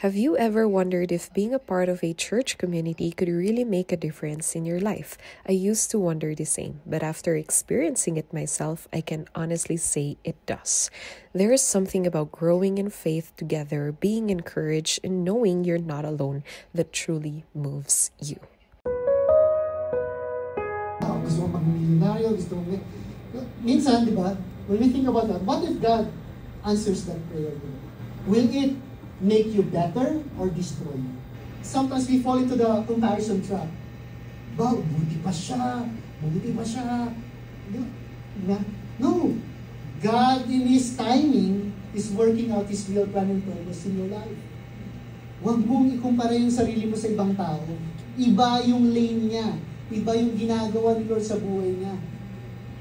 Have you ever wondered if being a part of a church community could really make a difference in your life? I used to wonder the same, but after experiencing it myself, I can honestly say it does. There is something about growing in faith together, being encouraged, and knowing you're not alone that truly moves you. Gusto mo mag-milyonaryo, gusto mo... Minsan, di ba, when we think about that, what if God answers that prayer? Will it make you better or destroy you? Sometimes we fall into the comparison trap. Wow, buti pa siya. No. God in His timing is working out His will, plan, and purpose in your life. Huwag mong ikumpara yung sarili mo sa ibang tao. Iba yung lane niya. Iba yung ginagawa ni Lord sa buhay niya.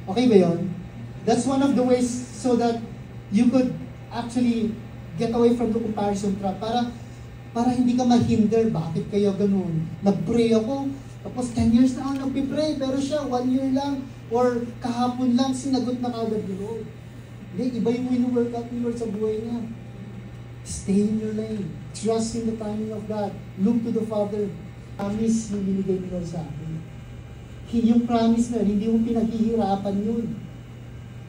Okay ba yun? That's one of the ways so that you could actually get away from the comparison trap para hindi ka mahinder. Bakit kayo ganun? Nag-pray ako, tapos 10 years na ako nag-pray, pero siya 1 year lang or kahapon lang sinagot na kagad ni Lord. Hindi, iba yung win-workout ni Lord sa buhay niya. Stay in your lane. Trust in the timing of God. Look to the Father. Promise yung binigay ni Lord sa akin. Yung promise na, hindi mo pinaghihirapan yun.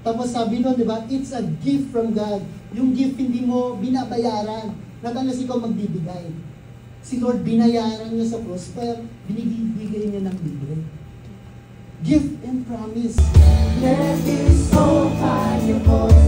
Tapos sabi nun, di ba, it's a gift from God. Yung gift hindi mo binabayaran. Natalas ikaw magbibigay. Si Lord binayaran niya sa cross, kaya binibigay niya ng libre. Gift and promise. Let this soul find your voice.